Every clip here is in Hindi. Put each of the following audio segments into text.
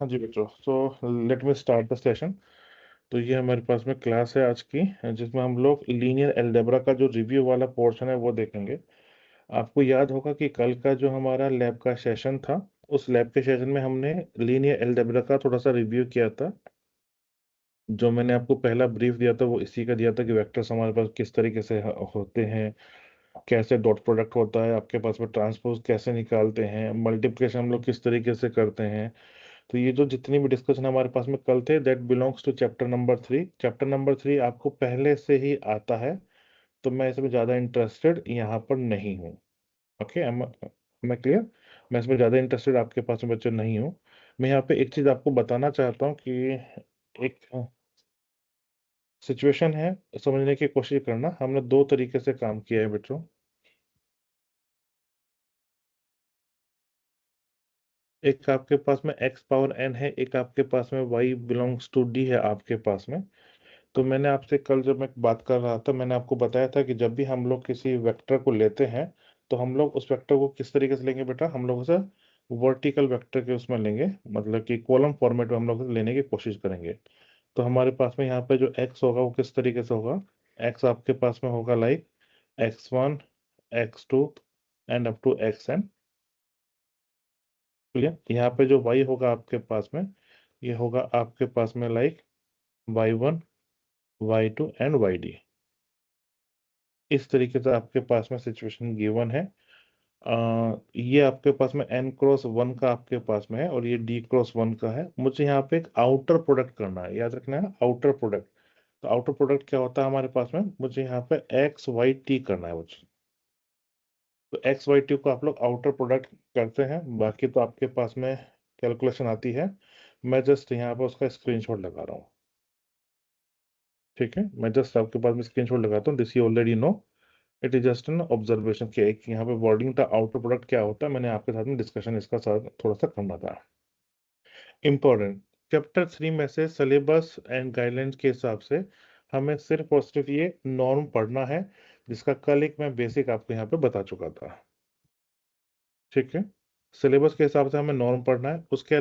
हाँ जी बच्चों, so let me start the session. तो ये हमारे पास में क्लास है आज की, जिसमें हम लोग लीनियर अलजेब्रा का जो रिव्यू वाला पोर्शन है वो देखेंगे। आपको याद होगा कि कल का जो हमारा लैब का सेशन था, उस लैब के सेशन में हमने लीनियर अलजेब्रा का थोड़ा सा रिव्यू किया था। जो मैंने आपको पहला ब्रीफ दिया था वो इसी का दिया था कि वेक्टर्स हमारे पास किस तरीके से होते हैं, कैसे डॉट प्रोडक्ट होता है आपके पास में, ट्रांसपोज कैसे निकालते हैं, मल्टीप्लिकेशन हम लोग किस तरीके से करते हैं। तो ये जो जितनी भी डिस्कशन हमारे पास में कल थे, that belongs to chapter number 3। Chapter number 3 आपको पहले से ही आता है, तो मैं इसमें ज़्यादा इंटरेस्टेड यहाँ पर नहीं हूँ। ओके, मैं क्लियर? मैं इसमें ज़्यादा इंटरेस्टेड आपके पास में बच्चे नहीं हूँ। मैं यहाँ पे एक चीज़ आपको बताना चाहता हूँ कि एक सिचुएशन है, समझने की कोशिश करना। हमने दो तरीके से काम किया है बच्चों। एक आपके पास में x पावर n है, एक आपके पास में y बिलोंग्स टू d है आपके पास में। तो मैंने आपसे कल जब मैं बात कर रहा था, मैंने आपको बताया था कि जब भी हम लोग किसी वेक्टर को लेते हैं, तो हम लोग उस वेक्टर को किस तरीके से लेंगे बेटा? हम लोग उसे वर्टिकल वेक्टर के उसमें लेंगे, मतलब कि कॉलम फॉर्मेट में हम लोग लेने की कोशिश करेंगे। तो हमारे पास में यहाँ पे जो x होगा वो किस तरीके से होगा? x आपके पास में होगा like x1, x2 and up to xn। Clear? यहाँ पे जो y होगा आपके पास में, ये होगा आपके पास में like y1, y2 and yd। इस तरीके से आपके पास में सिचुएशन गिवन है। ये आपके पास में n×1 का आपके पास में है और ये d×1 का है। मुझे यहाँ पे एक आउटर प्रोडक्ट करना है, याद रखना है आउटर प्रोडक्ट। तो आउटर प्रोडक्ट क्या होता है हमारे पास में? मुझे यहाँ पे एक्स वाई टी करना है मुझे। तो एक्स वाई टी को आप लोग आउटर प्रोडक्ट करते हैं, बाकी तो आपके पास में कैलकुलेशन आती है। मैं जस्ट यहाँ पे उसका स्क्रीनशॉट लगा रहा हूँ। ठीक है, मैं जस्ट आपके पास में स्क्रीनशॉट लगाता हूँ। This you already know, it is just an observation कि एक यहाँ पे वर्डिंग था आउटर प्रोडक्ट क्या होता है। मैंने आपके साथ में डिस्कशन इसका साथ थोड़ा सा करना था। इम्पोर्टेंट, चैप्टर 3 में से सिलेबस एंड गाइडलाइंस के हिसाब से हमें सिर्फ और सिर्फ ये नॉर्म पढ़ना है, जिसका कल एक मैं बेसिक आपको यहाँ पे बता चुका था। ठीक है, सिलेबस के हिसाब से हमें नॉर्म पढ़ना है। उसके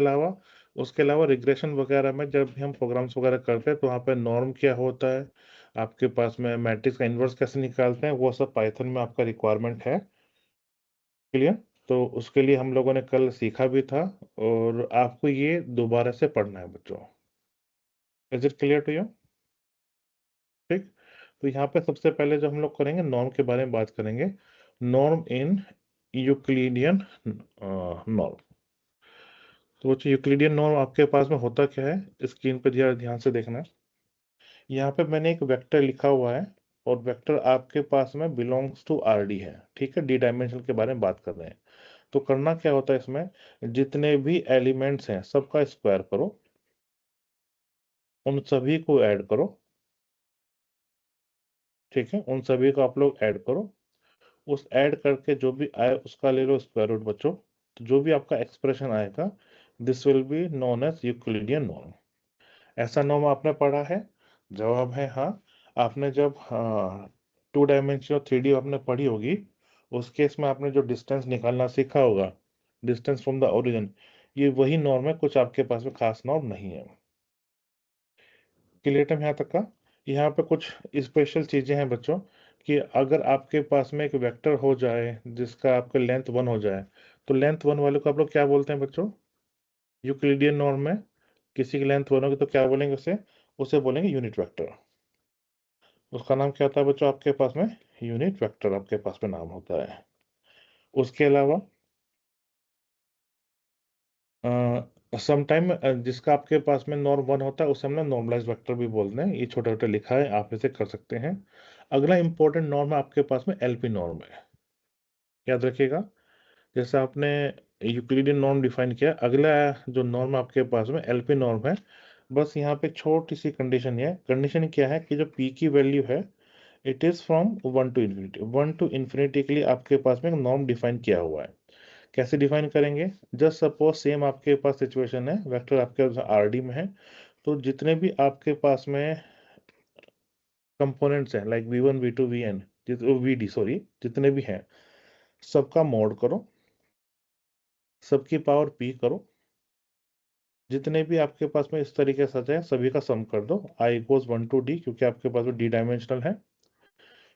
अलावा रिग्रेशन वगैरह में जब भी हम प्रोग्राम्स वगैरह करते हैं, तो वहाँ पे नॉर्म क्या होता है, आपके पास में मैट्रिक्स का इन्वर्स कैसे निकालते हैं, वो सब पाइथन में आपका रिक्वायरमेंट है। क्लियर? तो उसके लिए हम लोगों ने कल सीखा भी था, और आपको ये दोबारा से पढ़ना है बच्चों। Is it clear to you? ठीक। तो यहाँ पे सबसे पहले जो हम लोग करेंगे, नॉर्म के बारे में बात करेंगे। Norm in Euclidean norm. तो बच्चों, यूक्लिडियन नॉर्म आपके पास में होता क्या है, स्क्रीन पे दिया ध्यान से देखना। यहाँ पे मैंने एक वेक्टर लिखा हुआ है, और वेक्टर आपके पास में बिलोंग्स टू आर डी है। ठीक है, डी डायमेंशनल के बारे में बात कर रहे हैं। तो करना क्या होता है इसमें, जितने भी एलिमेंट्स हैं सबका स्क्वायर करो, उन सभी को ऐड करो। ठीक है, उन सभी को आप लोग ऐड करो। उस ऐड करके जो भी आए उसका ले लो स्क्वायर रूट बच्चों। तो जो भी आपका एक्सप्रेशन आएगा, this will be known as Euclidean norm. ऐसा नॉर्म आपने पढ़ा है? जवाब है हाँ। आपने जब 2 डायमेंशनल 3D आपने पढ़ी होगी, उस केस में आपने जो डिस्टेंस निकालना सीखा होगा, डिस्टेंस फ्रॉम द ओरिजिन, ये वही नॉर्म है, कुछ आपके पास में खास नॉर्म नहीं है। क्लियर है यहाँ तक का? यहाँ पे कुछ स्पेशल चीजें हैं बच्चों, कि अगर आपके पास में एक वेक्टर हो जाए जिसका आपका लेंथ 1 हो जाए, तो लेंथ 1 वाले को आप लोग क्या बोलते हैं बच्चों? यूक्लिडियन नॉर्म में किसी की लेंथ 1 होगी तो क्या बोलेंगे उसे? उसे बोलेंगे यूनिट वेक्टर। उसका नाम क्या होता है बच्चों आपके पास में? यूनिट वेक्टर आपके पास में नाम होता है। उसके अलावा समटाइम जिसका आपके पास में नॉर्म 1 होता है उसे हम ना नॉर्मलाइज वेक्टर भी बोलते हैं। ये छोटा छोटा लिखा है, आप इसे कर सकते हैं। अगला इंपॉर्टेंट नॉर्म आपके पास में एलपी नॉर्म है, याद रखिएगा। जैसे आपने यूक्लिडियन नॉर्म डिफाइन किया, अगला जो नॉर्म आपके पास में एलपी नॉर्म है। बस यहाँ पे छोटी सी कंडीशन है। कंडीशन क्या है कि जो पी की वैल्यू है, it is from 1 to infinity. 1 to infinity के लिए आपके पास में एक नॉर्म डिफाइन किया हुआ है। कैसे डिफाइन करेंगे? जस्ट सपोज सेम आपके पास सिचुएशन है, वेक्टर आपके आरडी में है। तो जितने भी आपके पास में कंपोनेंट्स हैं, like v1 v2 vn, vd sorry, जितने भी हैं सबका मॉड करो, सबकी पावर p करो, जितने भी आपके पास में इस तरीके से आ जाए सभी का सम कर दो, आई इक्वल्स 1 to d, क्योंकि आपके पास में डी डायमेंशनल है।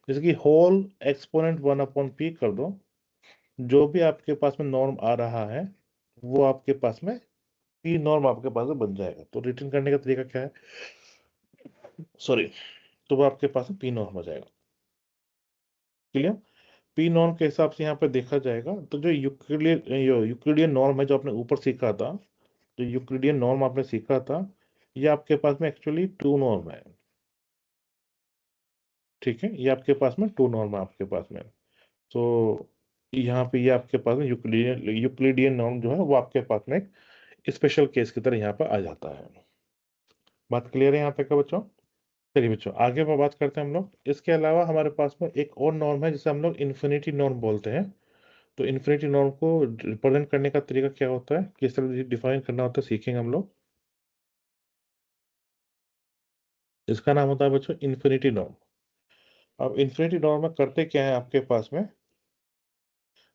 जैसे कि होल एक्सपोनेंट 1/p कर दो, जो भी आपके पास में नॉर्म आ रहा है वो आपके पास में पी नॉर्म आपके पास में बन जाएगा। तो रिटर्न करने का तरीका क्या है, सॉरी, तो वो आपके पास में पी नॉर्म हो जाएगा। क्लियर? पी नॉर्म के हिसाब से यहाँ पे देखा जाएगा तो जो यूक्लिडियन नॉर्म है जो आपने ऊपर सीखा था, जो यूक्लिडियन नॉर्म आपने सीखा था, ये आपके पास में एक्चुअली टू नॉर्म है। ठीक है, ये आपके पास में टू नॉर्म है आपके पास में। तो यहाँ पे ये आपके पास में यूक्लिडियन नॉर्म जो है वो आपके पास में एक स्पेशल केस की तरह यहाँ पे आ जाता है। बात क्लियर है यहाँ तक का बच्चों? चलिए बच्चों, आगे पर बात करते हैं हम लोग। इसके अलावा हमारे पास में एक और नॉर्म है जिसे हम लोग इन्फिनिटी नॉर्म बोलते हैं। तो इन्फिनिटी नॉर्म को रिप्रेजेंट करने का तरीका क्या होता है, किस तरह डिफाइन करना होता है, सीखेंगे हम लोग। इसका नाम होता है बच्चों इन्फिनिटी नॉर्म। अब इन्फिनिटी नॉर्म में करते क्या है आपके पास में,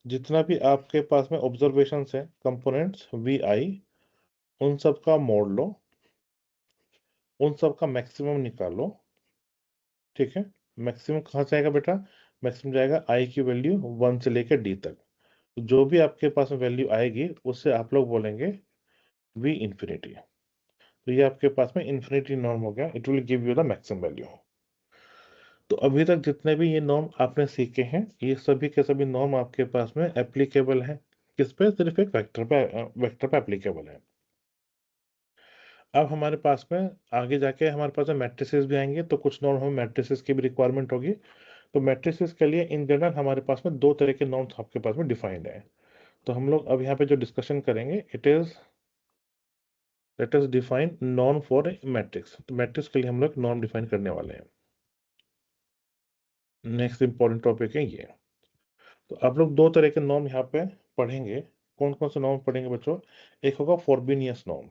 जितना भी आपके पास में ऑब्जर्वेशन है कंपोनेंट्स वी आई, उन सब का मोड लो, उन सब का मैक्सिमम निकालो। ठीक है, मैक्सिमम कहाँ से आएगा बेटा, मैक्सिमम जाएगा आई की वैल्यू 1 से लेकर डी तक। तो जो भी आपके पास में वैल्यू आएगी उससे आप लोग बोलेंगे वी इंफिनिटी। तो ये आपके पास में इंफिनिटी नॉर्म हो गया, it will give you the maximum value. तो अभी तक जितने भी ये नॉर्म आपने सीखे हैं ये सभी के सभी नॉर्म आपके पास में एप्लीकेबल है। किस पे, सिर्फ एक वेक्टर पे एप्लीकेबल है। अब हमारे पास में आगे जाके हमारे पास में मैट्रिसेस भी आएंगे, तो कुछ नॉर्म हमें मैट्रिसेस की भी रिक्वायरमेंट होगी। तो मैट्रिसेस के लिए इन जनरल हमारे पास में दो तरह के नॉर्म्स आपके पास में डिफाइंड है। तो हम लोग अब यहाँ पे जो डिस्कशन करेंगे, it is let us define norm for a matrix. तो मैट्रिक्स के लिए हम लोग नॉर्म डिफाइन करने वाले हैं। नेक्स्ट इंपॉर्टेंट टॉपिक है ये। तो आप लोग दो तरह के नॉर्म यहाँ पे पढ़ेंगे। कौन कौन से नॉर्म पढ़ेंगे बच्चों? एक होगा फॉरबिनियस नॉर्म,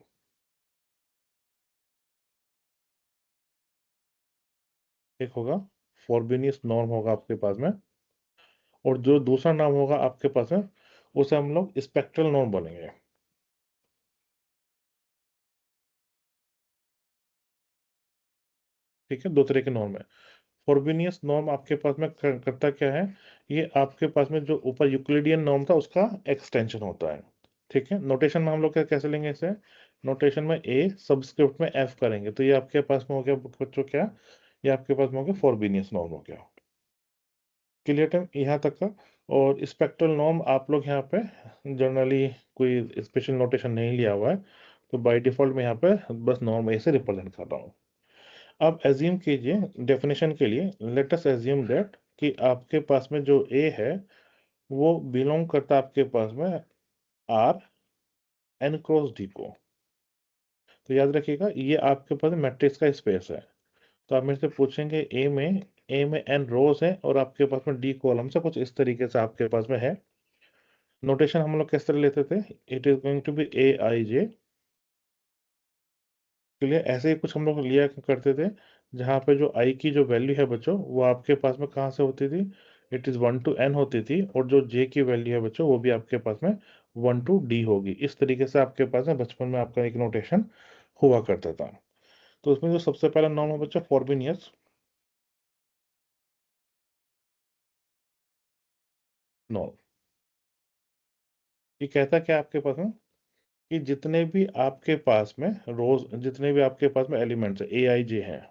एक होगा फॉरबिनियस नॉर्म होगा आपके पास में, और जो दूसरा नाम होगा आपके पास में उसे हम लोग स्पेक्ट्रल नॉर्म बोलेंगे। ठीक है, दो तरह के नॉर्म है। फॉरबिनियस नॉर्म आपके पास में करता क्या है, ये आपके पास में जो ऊपर यूक्लिडियन नॉर्म था उसका एक्सटेंशन होता है। ठीक है, नोटेशन में हम लोग कैसे लेंगे इसे, नोटेशन में ए सबस्क्रिप्ट में एफ करेंगे। तो ये आपके पास में हो गया बच्चों क्या, ये आपके पास में हो गया फॉरबिनियस नॉर्म हो गया। क्लियर टाइम यहाँ तक का? और स्पेक्ट्रल नॉर्म आप लोग यहाँ पे जनरली कोई स्पेशल नोटेशन नहीं लिया हुआ है, तो बाय डिफॉल्ट मैं यहाँ पे बस नॉर्म ए से रिप्रेजेंट कर रहा हूँ। अब एज्यूम कीजिए डेफिनेशन के लिए, लेट अस एज्यूम दैट कि आपके पास में जो ए है वो बिलोंग करता है आपके पास में आर एन क्रॉस डी को। तो याद रखिएगा ये आपके पास मैट्रिक्स का स्पेस है। तो आप मेरे से पूछेंगे ए में एन रोज है और आपके पास में डी कॉलम से, कुछ इस तरीके से आपके पास में है। नोटेशन हम लोग किस तरह लेते थे, it is going to be a i j. Clear? ऐसे ही कुछ हम लोग लिया करते थे, जहाँ पे जो आई की जो वैल्यू है बच्चों वो आपके पास में कहाँ से होती थी, इट इज 1 to n होती थी, और जो जे की वैल्यू है बच्चों वो भी आपके पास में 1 to d होगी। इस तरीके से आपके पास में बचपन में आपका एक नोटेशन हुआ करता था। तो उसमें जो सबसे पहला नॉर्म है बच्चों फॉरबिनियस नॉर्म। ये कहता क्या है आपके पास में, कि जितने भी आपके पास में रोज, जितने भी आपके पास में एलिमेंट्स ए आई जे हैं,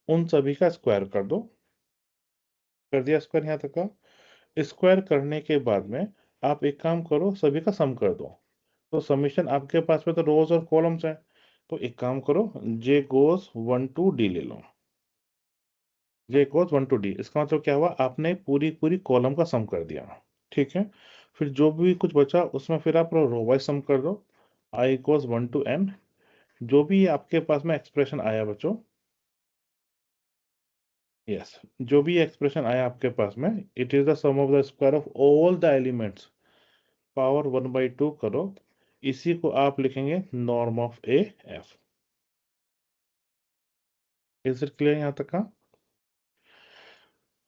उन सभी का स्क्वायर कर दो। कर दिया स्क्वायर यहाँ तक का? स्क्वायर करने के बाद में आप एक काम करो, सभी का सम कर दो। तो समीशन आपके पास में तो रोज और कॉलम्स हैं, तो एक काम करो, जे गोज 1 to d ले लो। जे गोज 1 to d, इसका मतलब क्या हुआ, आपने पूरी पूरी कॉलम का सम कर दिया। ठीक है, फिर जो भी कुछ बचा उसमें फिर आप रो वाइज सम कर दो, आई गोज 1 to n। जो भी आपके पास में एक्सप्रेशन आया बच्चों, यस, जो भी एक्सप्रेशन आया आपके पास में, it is the sum of the square of all the elements, power 1/2 करो। इसी को आप लिखेंगे norm of A F. Is it clear यहाँ तक का?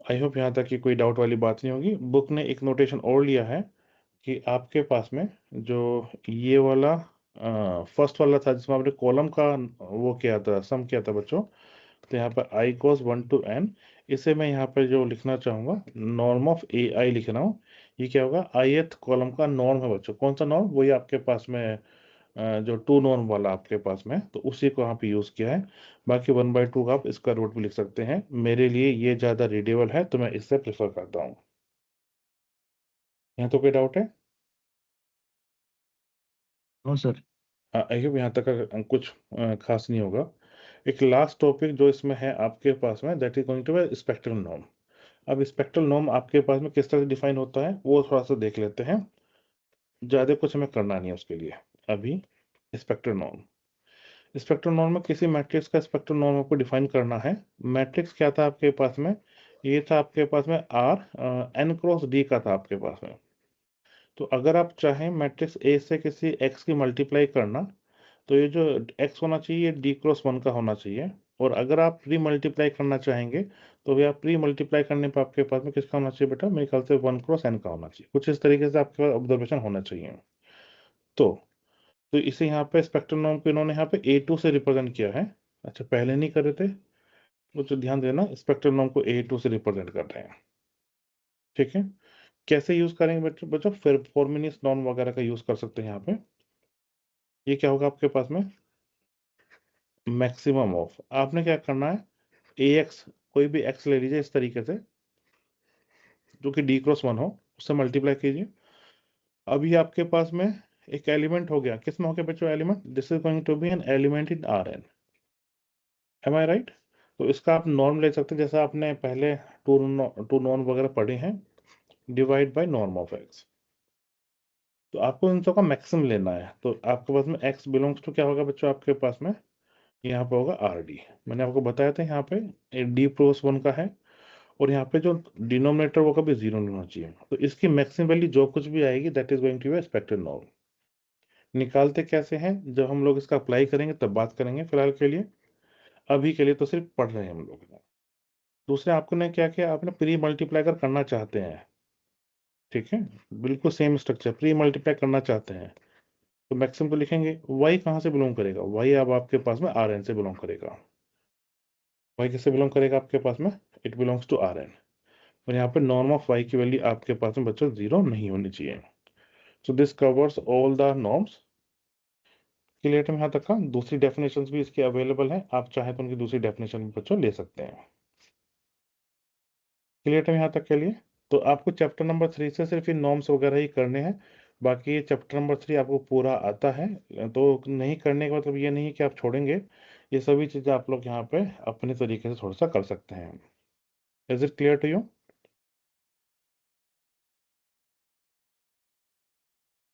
आई होप यहाँ तक की कोई डाउट वाली बात नहीं होगी। बुक ने एक नोटेशन और लिया है कि आपके पास में जो ये वाला फर्स्ट वाला था जिसमें आपने कॉलम का वो किया था, सम किया था बच्चों। तो यहाँ पर आई गोस 1 to n, इसे मैं यहाँ पर जो लिखना चाहूँगा, नॉर्म ऑफ ए आई लिख रहा हूँ। ये क्या होगा, ith कॉलम का नॉर्म है बच्चों। कौन सा नॉर्म, वही आपके पास में जो टू नॉर्म वाला आपके पास में, तो उसी को यहाँ पे यूज़ किया है। बाकी 1/2 का आप इसका रूट भी लिख सकते हैं। मेरे लिए ये ज़्यादा रीडेबल है तो मैं इससे प्रेफर करता हूँ। यहाँ तो कोई डाउट है? No sir. आई होप यहाँ तक का कुछ खास नहीं होगा। एक लास्ट टॉपिक जो इसमें है आपके पास में, that is going to be spectral norm. अब स्पेक्ट्रल नॉर्म आपके पास में किस तरह से डिफाइन होता है वो थोड़ा सा देख लेते हैं। ज़्यादा कुछ हमें करना नहीं है उसके लिए अभी। स्पेक्ट्रल नॉर्म, स्पेक्ट्रल नॉर्म में किसी मैट्रिक्स का स्पेक्ट्रल नॉर्म आपको डिफाइन करना है। मैट्रिक्स क्या था आपके पास में, ये था आपके पास में आर n×d का था आपके पास में। तो अगर आप चाहें मैट्रिक्स ए से किसी एक्स की मल्टीप्लाई करना, तो ये जो एक्स होना चाहिए d×1 का होना चाहिए। और अगर आप प्री मल्टीप्लाई करना चाहेंगे तो भी आप प्री मल्टीप्लाई करने पर आपके पास में किसका होना चाहिए बेटा, मेरे ख्याल से 1×n का होना चाहिए। कुछ इस तरीके से आपके पास ऑब्जर्वेशन होना चाहिए। तो तो इसे यहाँ पे स्पेक्ट्रल नॉर्म को इन्होंने यहाँ पे A2 से रिप्रेजेंट किया है। अच्छा, पहले नहीं कर रहे थे, तो जो ध्यान देना, स्पेक्ट्रल नॉर्म को A2 से रिप्रेजेंट कर रहे हैं। ठीक है, कैसे यूज करेंगे बच्चों, फिर फॉर्मिनिस नॉर्म वगैरह का यूज कर सकते हैं यहाँ पे। ये क्या होगा आपके पास में, मैक्सिमम ऑफ, आपने क्या करना है, AX, कोई भी x ले लीजिए इस तरीके से, जो कि d×1 हो, उससे मल्टीप्लाई कीजिए। अभी आपके पास में एक एलिमेंट हो गया, किस में हो गया बच्चों element, this is going to be an element in Rn। Am I right? तो इसका आप नॉर्म ले सकते हैं, जैसा आपने पहले टू नॉर्म वगैरह पढ़े हैं, divide by norm of x. तो आपको इन सब का मैक्सिमम लेना है। तो आपके पास में x बिलोंग्स टू क्या होगा बच्चों आपके पास में, यहाँ पे होगा आर डी। मैंने आपको बताया था यहाँ पे d+1 का है, और यहाँ पे जो डिनोमिनेटर वो कभी 0 नहीं होना चाहिए। तो इसकी मैक्सिमम वैल्यू जो कुछ भी आएगी that is going to be expected norm. निकालते कैसे हैं, जब हम लोग इसका अप्लाई करेंगे तब बात करेंगे, फिलहाल के लिए, अभी के लिए तो सिर्फ पढ़ रहे हैं हम लोग। दूसरे आपको ने क्या किया, आपने प्री मल्टीप्लाई कर करना चाहते हैं, ठीक है, बिल्कुल सेम स्ट्रक्चर, प्री मल्टीप्लाई करना चाहते हैं, तो मैक्सिमम तो लिखेंगे। y कहाँ से बिलोंग करेगा, y अब आपके पास में Rn से बिलोंग करेगा। y किससे बिलोंग करेगा आपके पास में, इट बिलोंग्स टू Rn। और यहाँ पे नॉर्म ऑफ y की वैल्यू आपके पास में बच्चों 0 नहीं होनी चाहिए। So this covers all the norms. Clear है यहाँ तक का? दूसरी डेफिनेशंस भी इसकी अवेलेबल है, आप चाहे तो उनकी दूसरी डेफिनेशन भी बच्चों ले सकते हैं। क्लियर है यहाँ तक के लिए? तो आपको चैप्टर नंबर 3 से सिर्फ इन नॉर्म्स वगैरह ही करने हैं। बाकी चैप्टर नंबर 3 आपको पूरा आता है, तो नहीं करने का मतलब ये नहीं है कि आप छोड़ेंगे। ये सभी चीज़ें आप लोग यहाँ पे अपने तरीके से थोड़ा सा कर सकते हैं। Is it clear to you?